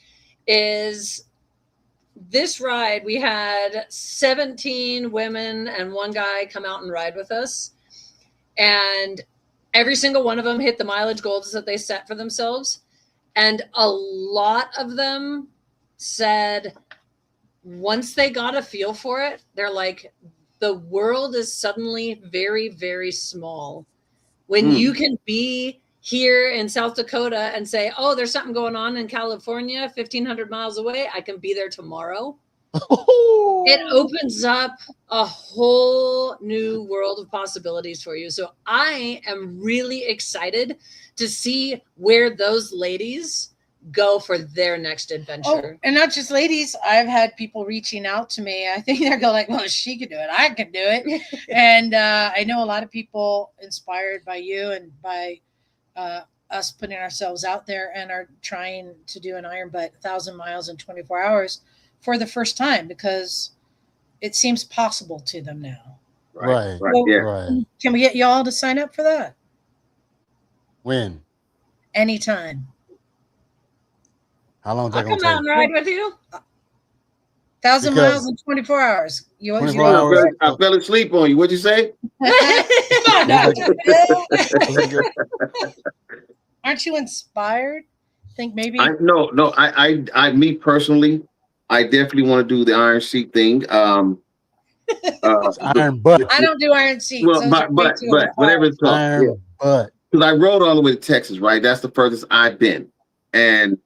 is this ride. We had 17 women and one guy come out and ride with us. And every single one of them hit the mileage goals that they set for themselves. And a lot of them said once they got a feel for it, they're like, the world is suddenly very, very small. When you can be here in South Dakota and say, oh, there's something going on in California, 1,500 miles away, I can be there tomorrow. It opens up a whole new world of possibilities for you. So I am really excited to see where those ladies go for their next adventure. Oh, and not just ladies. I've had people reaching out to me. I think they're going like, well, she could do it. I could do it. And I know a lot of people inspired by you and by us putting ourselves out there and are trying to do an Iron Butt 1,000 miles in 24 hours for the first time, because it seems possible to them now. Right. Well, Right. Can we get y'all to sign up for that? When? Anytime. How long is I'll that going come to out take? and ride with you. 1,000 miles in 24 hours. 24 hours. I fell asleep on you. What'd you say? Come on, Dr. Bill. Aren't you inspired? Think maybe. I me personally, I definitely want to do the Iron Sheik thing. It's iron butt. I don't do iron seats. Well, Those but are way too whatever it's called. Iron Yeah. butt. Because I rode all the way to Texas, right? That's the furthest I've been. And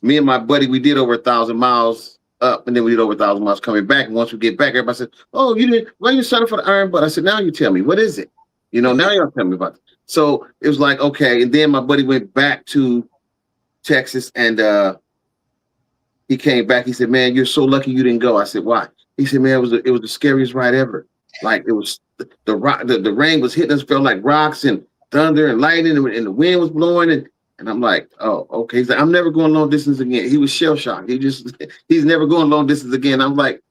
me and my buddy, we did over 1,000 miles up, and then we did over 1,000 miles coming back. And once we get back, everybody said, "Oh, you did? Why you signing for the iron butt?" I said, "Now you tell me, what is it? Now y'all tell me about it." So it was like, okay. And then my buddy went back to Texas, and he came back. He said, "Man, you're so lucky you didn't go." I said, "Why?" He said, "Man, it was the scariest ride ever. Like it was the rain was hitting us, felt like rocks and thunder and lightning, and the wind was blowing." And I'm like, "Oh, okay." He's like, "I'm never going long distance again." He was shell shocked. He's never going long distance again. I'm like,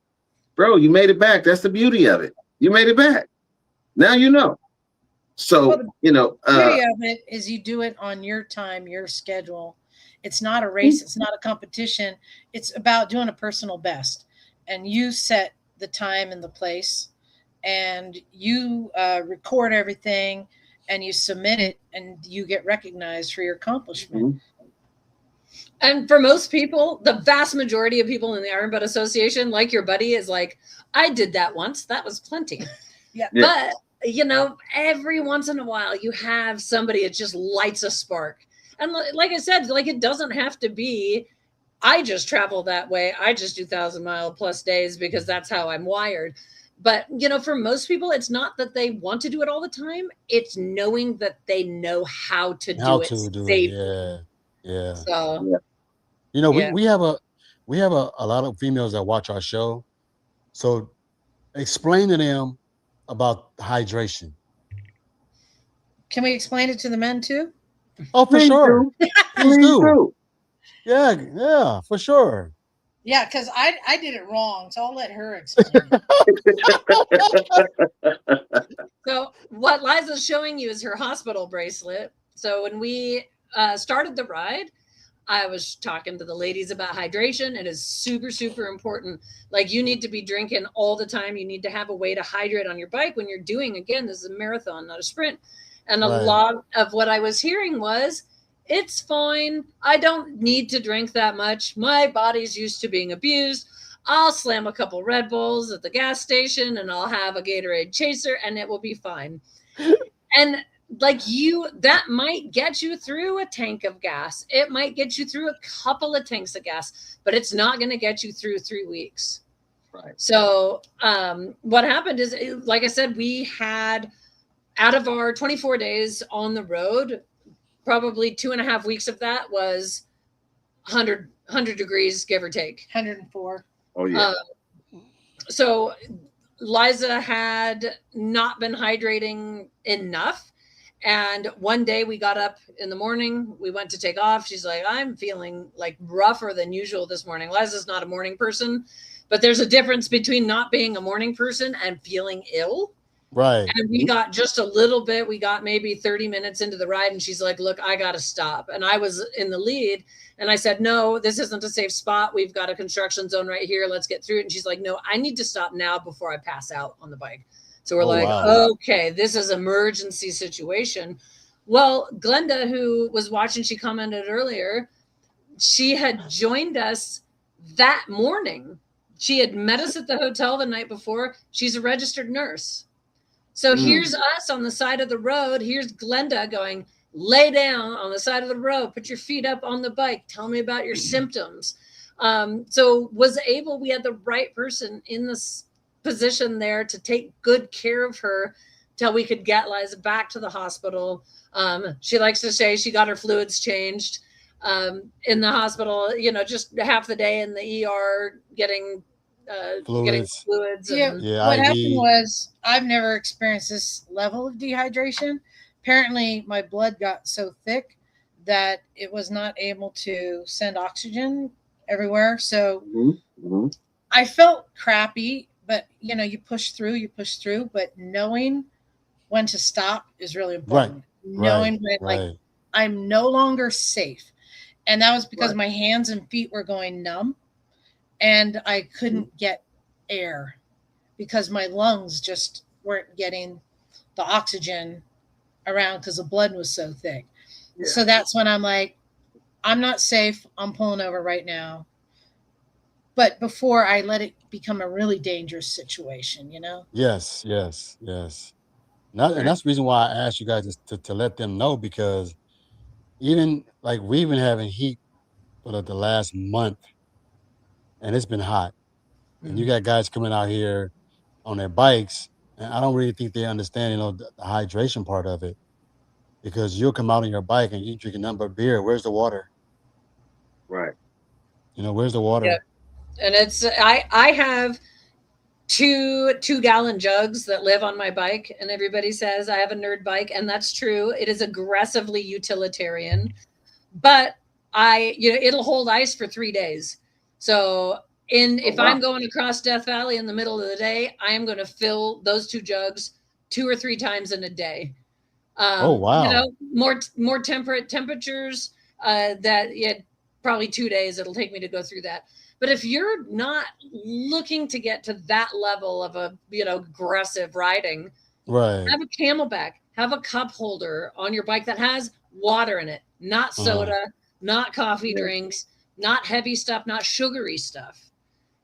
"Bro, you made it back. That's the beauty of it. You made it back. Now you know." So, the beauty of it is you do it on your time, your schedule. It's not a race. It's not a competition. It's about doing a personal best. And you set the time and the place, and you record everything, and you submit it, and you get recognized for your accomplishment. Mm-hmm. And for most people, the vast majority of people in the Iron Butt Association, like your buddy, is like, I did that once. That was plenty. Yeah. But, every once in a while, you have somebody that just lights a spark. And like I said, it doesn't have to be, I just travel that way. I just do 1,000-mile plus days because that's how I'm wired. But, for most people, it's not that they want to do it all the time. It's knowing that they know how to do it safely. Yeah. So, we have a lot of females that watch our show. So explain to them about hydration. Can we explain it to the men too? Oh, for sure. Please do. Yeah, for sure. Yeah, because I did it wrong, so I'll let her explain. So what Liza's showing you is her hospital bracelet. So when we started the ride, I was talking to the ladies about hydration. It is super, super important. Like, you need to be drinking all the time. You need to have a way to hydrate on your bike when you're doing, again, this is a marathon, not a sprint. And a lot of what I was hearing was, it's fine. I don't need to drink that much. My body's used to being abused. I'll slam a couple Red Bulls at the gas station and I'll have a Gatorade chaser and it will be fine. And that might get you through a tank of gas. It might get you through a couple of tanks of gas, but it's not going to get you through 3 weeks. Right. So what happened is, like I said, we had, out of our 24 days on the road, probably 2.5 weeks of that was 100 degrees, give or take. 104. Oh, yeah. So Liza had not been hydrating enough. And one day we got up in the morning, we went to take off. She's like, I'm feeling like rougher than usual this morning. Liza's not a morning person, but there's a difference between not being a morning person and feeling ill. Right. And we got just a little bit, we got maybe 30 minutes into the ride. And she's like, look, I got to stop. And I was in the lead. And I said, no, this isn't a safe spot. We've got a construction zone right here. Let's get through it. And she's like, no, I need to stop now before I pass out on the bike. So we're okay, this is emergency situation. Well, Glenda, who was watching, she commented earlier, she had joined us that morning. She had met us at the hotel the night before. She's a registered nurse. So here's us on the side of the road. Here's Glenda going, lay down on the side of the road, put your feet up on the bike. Tell me about your symptoms. So we had the right person in this position there to take good care of her till we could get Liza back to the hospital. She likes to say she got her fluids changed in the hospital, just half the day in the ER getting fluids. What happened was, I've never experienced this level of dehydration. Apparently my blood got so thick that it was not able to send oxygen everywhere. So I felt crappy, but you push through, but knowing when to stop is really important. Knowing when I'm no longer safe. And that was because my hands and feet were going numb and I couldn't get air because my lungs just weren't getting the oxygen around because the blood was so thick. Yeah. So that's when I'm like, I'm not safe. I'm pulling over right now. But before I let it become a really dangerous situation, you know? Yes. And that's the reason why I asked you guys to let them know, because even like we've been having heat for the last month, and it's been hot. And you got guys coming out here on their bikes, and I don't really think they understand, the hydration part of it, because you'll come out on your bike and you drink a number of beer. Where's the water? Right. Where's the Yeah. water? And it's I have two-gallon jugs that live on my bike, and everybody says I have a nerd bike, and that's true. It is aggressively utilitarian, but it'll hold ice for 3 days. So if I'm going across Death Valley in the middle of the day, I am going to fill those 2 jugs 2 or 3 times in a day. Oh, wow. More temperate temperatures, probably 2 days it'll take me to go through that. But if you're not looking to get to that level of aggressive riding, Right. have a Camelback, have a cup holder on your bike that has water in it, not soda, not coffee drinks, not heavy stuff, not sugary stuff.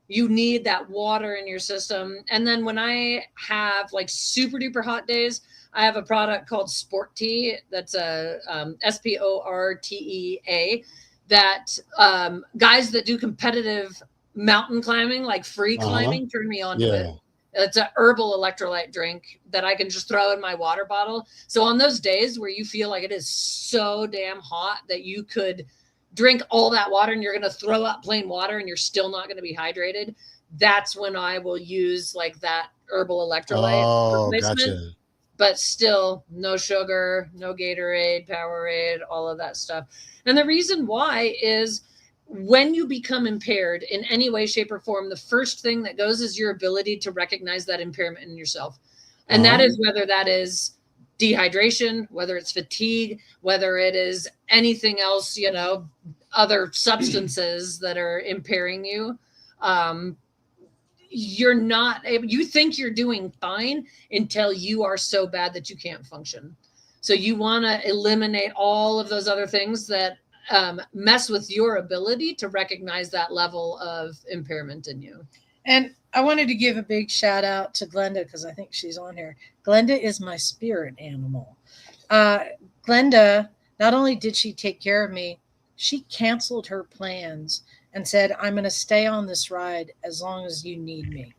You need that water in your system. And then when I have like super duper hot days, I have a product called Sport Tea. That's a SPORTEA, that guys that do competitive mountain climbing, like free climbing, turn me on to it. It's a herbal electrolyte drink that I can just throw in my water bottle. So on those days where you feel like it is so damn hot that you could drink all that water and you're going to throw up plain water and you're still not going to be hydrated, that's when I will use like that herbal electrolyte replacement. Gotcha. But still no sugar, no Gatorade, Powerade, all of that stuff. And the reason why is when you become impaired in any way, shape, or form, the first thing that goes is your ability to recognize that impairment in yourself. And that is whether that is dehydration, whether it's fatigue, whether it is anything else, other substances that are impairing you. You're not able, you think you're doing fine until you are so bad that you can't function. So you want to eliminate all of those other things that mess with your ability to recognize that level of impairment in you. And I wanted to give a big shout out to Glenda, because I think she's on here. Glenda is my spirit animal. Glenda, not only did she take care of me, she canceled her plans and said, I'm going to stay on this ride as long as you need me.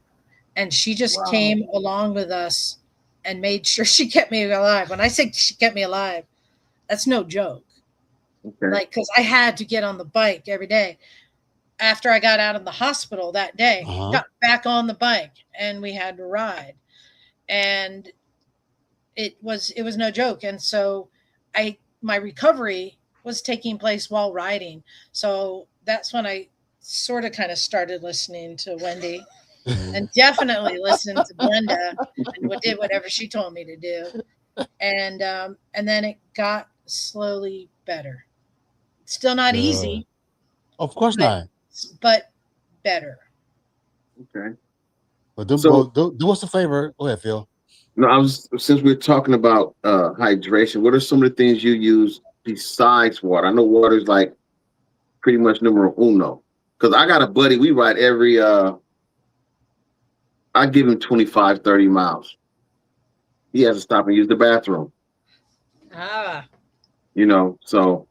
And she just came along with us and made sure she kept me alive. When I say she kept me alive, that's no joke. Okay. Like, because I had to get on the bike every day. After I got out of the hospital that day, got back on the bike and we had to ride. And it was no joke. And so my recovery was taking place while riding. So that's when I sort of kind of started listening to Wendy and definitely listened to Glenda and did whatever she told me to do. And then it got slowly better. Still not easy. Of course not. But better. Okay. But do us a favor. Go ahead, Phil. No, since we're talking about hydration, what are some of the things you use besides water? I know water is like pretty much numero uno. Because I got a buddy, we ride every, I give him 25, 30 miles. He has to stop and use the bathroom. So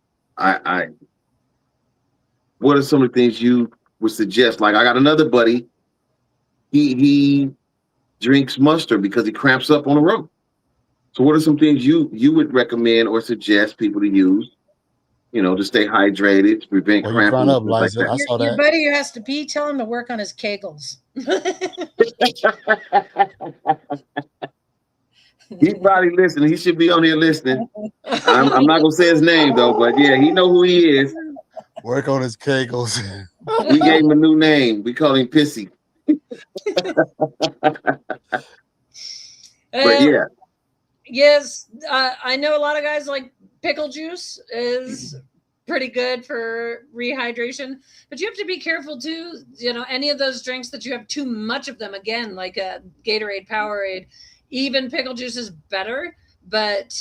what are some of the things you would suggest? Like I got another buddy, he drinks mustard because he cramps up on the road. So what are some things you would recommend or suggest people to use, to stay hydrated, to prevent cramping? Up, Liza. Like I saw that. Your buddy who has to pee, tell him to work on his Kegels. He's probably listening. He should be on here listening. I'm not going to say his name, though, but yeah, he know who he is. Work on his Kegels. We gave him a new name. We call him Pissy. But yeah. Yes, I know a lot of guys like pickle juice is pretty good for rehydration, but you have to be careful too. Any of those drinks that you have too much of them, again, like a Gatorade, Powerade, even pickle juice is better, but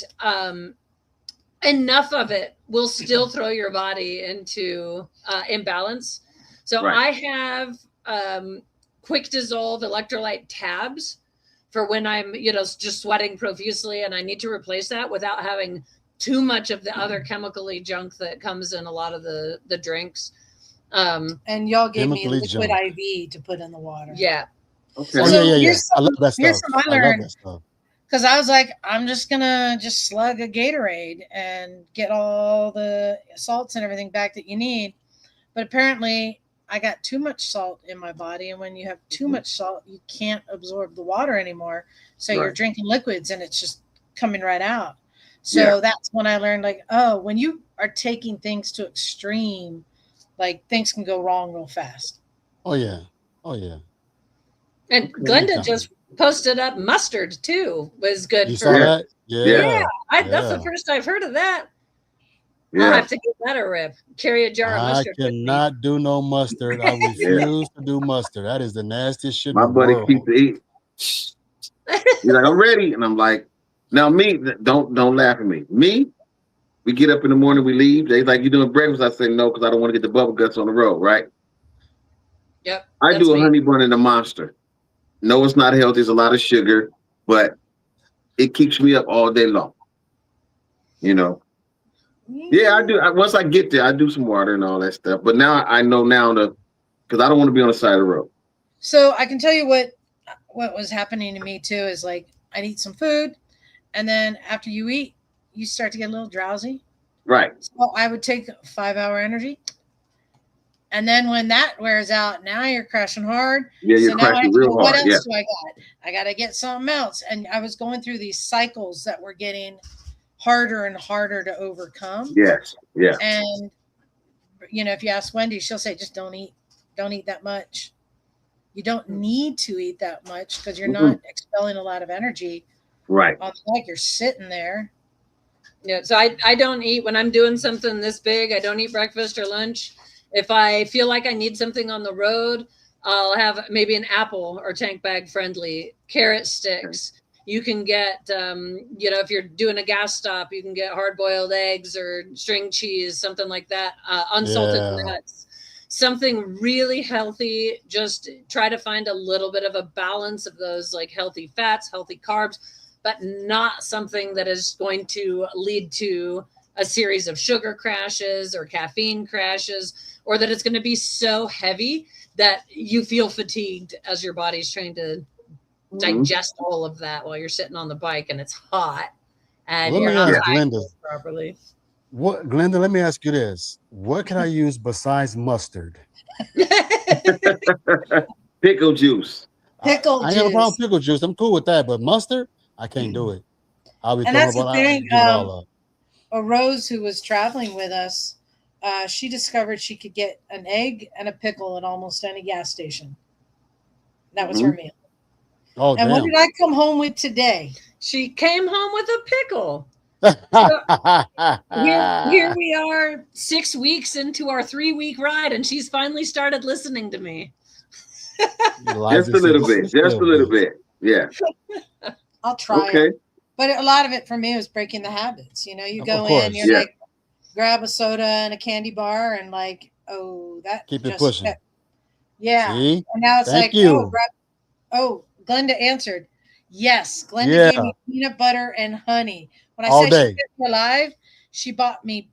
enough of it will still throw your body into imbalance. So I have quick dissolve electrolyte tabs for when I'm, just sweating profusely and I need to replace that without having too much of the other chemically junk that comes in a lot of the drinks. And y'all gave me Chemically liquid junk. IV to put in the water. Yeah. Okay. Oh So yeah. here's I love that here's stuff. some I I love learned. that stuff. Because I was like, I'm just gonna just slug a Gatorade and get all the salts and everything back that you need. But apparently I got too much salt in my body, and when you have too much salt, you can't absorb the water anymore. So you're Right. drinking liquids and it's just coming right out. So that's when I learned, like, oh, when you are taking things to extreme, like things can go wrong real fast. Oh yeah. Oh yeah. And Big Glenda time. just posted up mustard too, was good You for. saw Yeah. that? Yeah, Yeah. that's the first I've heard of that. I'll Yeah. have to give that a rip. Carry a jar of I mustard with me. cannot do no mustard. I refuse to do mustard. That is the nastiest shit in My the buddy world. keeps eating. He's like, I'm ready. And I'm like, now me, don't laugh at me. Me, we get up in the morning, we leave. They like, you doing breakfast? I say no, because I don't want to get the bubble guts on the road, right? Yep. I that's do a me. honey bun and a monster. No, it's not healthy. It's a lot of sugar, but it keeps me up all day long. Yeah, I do. Once I get there, I do some water and all that stuff. But now I know because I don't want to be on the side of the road. So I can tell you what was happening to me too is, like, I'd eat some food, and then after you eat, you start to get a little drowsy. Right. So I would take 5-hour energy, and then when that wears out, now you're crashing hard. Yeah, you're so now I crashing have to real go, what hard. else Yeah. do I got? I got to get something else. And I was going through these cycles that were getting harder and harder to overcome. Yes. Yeah. And if you ask Wendy, she'll say, just don't eat that much. You don't need to eat that much because you're not expelling a lot of energy. Right. Like you're sitting there. Yeah. So I don't eat when I'm doing something this big. I don't eat breakfast or lunch. If I feel like I need something on the road, I'll have maybe an apple or tank bag friendly, carrot sticks. You can get, if you're doing a gas stop, you can get hard boiled eggs or string cheese, something like that, unsalted nuts, something really healthy. Just try to find a little bit of a balance of those, like healthy fats, healthy carbs, but not something that is going to lead to a series of sugar crashes or caffeine crashes, or that it's going to be so heavy that you feel fatigued as your body's trying to digest all of that while you're sitting on the bike and it's hot and Let you're me not ask Glenda properly. Glenda, let me ask you this. What can I use besides mustard? Pickle juice. Pickle I juice. ain't got a problem with pickle juice. I'm cool with that, but mustard, I can't do it. I'll be And throwing that's the thing. give it all up. A Rose who was traveling with us, she discovered she could get an egg and a pickle at almost any gas station. That was her meal. Oh, and what did I come home with today? She came home with a pickle. So here we are 6 weeks into our 3-week ride, and she's finally started listening to me. Just a little bit. Just a little bit. Yeah. I'll try it. But a lot of it for me was breaking the habits. You go in, you're like, grab a soda and a candy bar, and like, oh, that keep it pushing. Yeah. See? And now it's Thank like, you. Glenda answered. Yes, Glenda gave me peanut butter and honey. When I all said day. she kept me alive, she bought me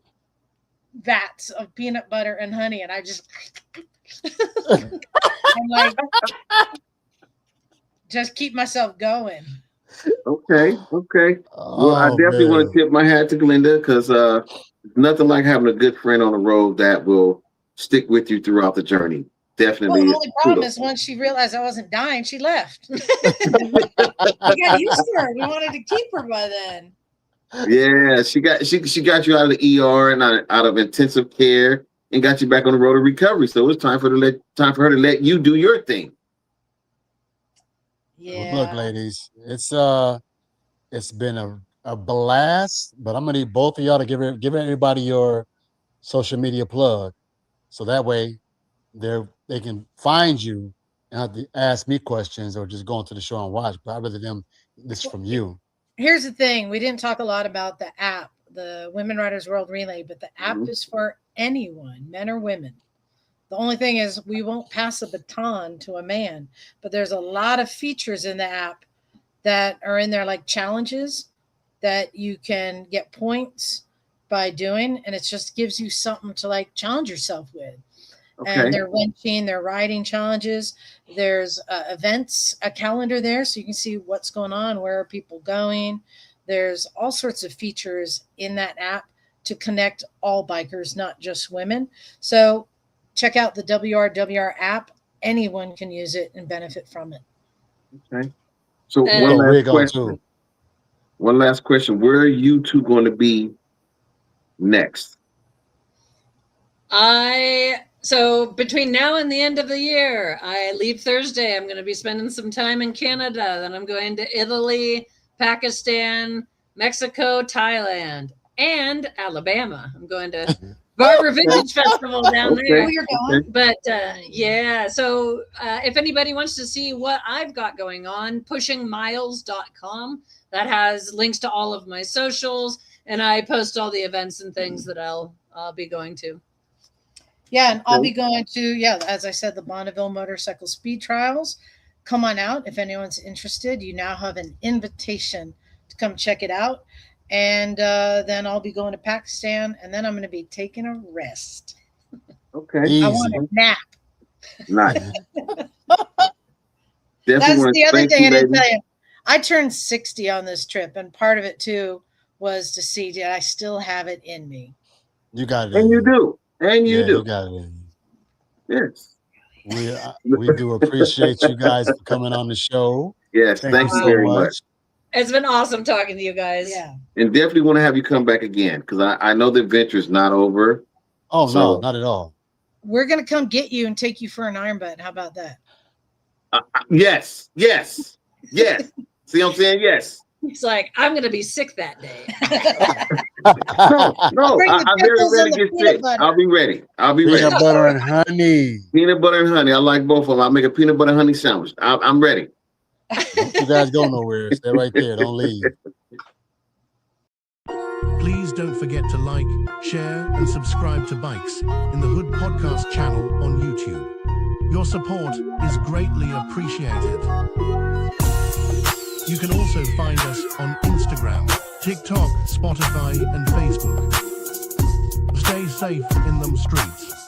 vats of peanut butter and honey, and I just and like just keep myself going. Okay. Well, I definitely want to tip my hat to Glenda, because nothing like having a good friend on the road that will stick with you throughout the journey. Definitely. Well, the only problem is once she realized I wasn't dying, she left. We got used to her. We wanted to keep her by then. Yeah, she got you out of the ER and out of intensive care and got you back on the road to recovery. So it was time for her to let you do your thing. Yeah. Well, look, ladies, it's been a blast, but I'm gonna need both of y'all to give everybody your social media plug, so that way they can find you and have to ask me questions or just go into the show and watch. But I'd rather them listen from you. Here's the thing. We didn't talk a lot about the app, the Women Riders World Relay, but the app is for anyone, men or women. The only thing is we won't pass a baton to a man, but there's a lot of features in the app that are in there, like challenges that you can get points by doing, and it just gives you something to like challenge yourself with. Okay. And they're wrenching, they're riding challenges. There's events, a calendar there, so you can see what's going on, where are people going. There's all sorts of features in that app to connect all bikers, not just women. So check out the WRWR app. Anyone can use it and benefit from it. Okay. So And- one last question. Where are you two going to be next? So between now and the end of the year, I leave Thursday. I'm going to be spending some time in Canada. Then I'm going to Italy, Pakistan, Mexico, Thailand, and Alabama. I'm going to Barber Vintage Festival down there. Oh, you're going? But yeah, so if anybody wants to see what I've got going on, pushingmiles.com. That has links to all of my socials, and I post all the events and things that I'll be going to. Yeah, and I'll be going to, as I said, the Bonneville Motorcycle Speed Trials. Come on out if anyone's interested. You now have an invitation to come check it out. And then I'll be going to Pakistan, and then I'm going to be taking a rest. Okay. Easy. I want a nap. Nice. That's the other thing I didn't tell you. I turned 60 on this trip, and part of it too was to see that I still have it in me. You got it. And you do. And you do. You got it. Yes. We do appreciate you guys for coming on the show. Yes. Thank you very much. It's been awesome talking to you guys. Yeah. And definitely want to have you come back again, because I know the adventure's not over. Oh, no, not at all. We're going to come get you and take you for an iron butt. How about that? Yes. See what I'm saying? Yes. It's like, I'm going to be sick that day. No, I'm very ready to get sick. I'll be ready. Peanut butter and honey. Peanut butter and honey. I like both of them. I'll make a peanut butter and honey sandwich. I'm ready. Don't you guys go nowhere. Stay right there. Don't leave. Please don't forget to like, share, and subscribe to Bikes in the Hood podcast channel on YouTube. Your support is greatly appreciated. You can also find us on Instagram, TikTok, Spotify, and Facebook. Stay safe in them streets.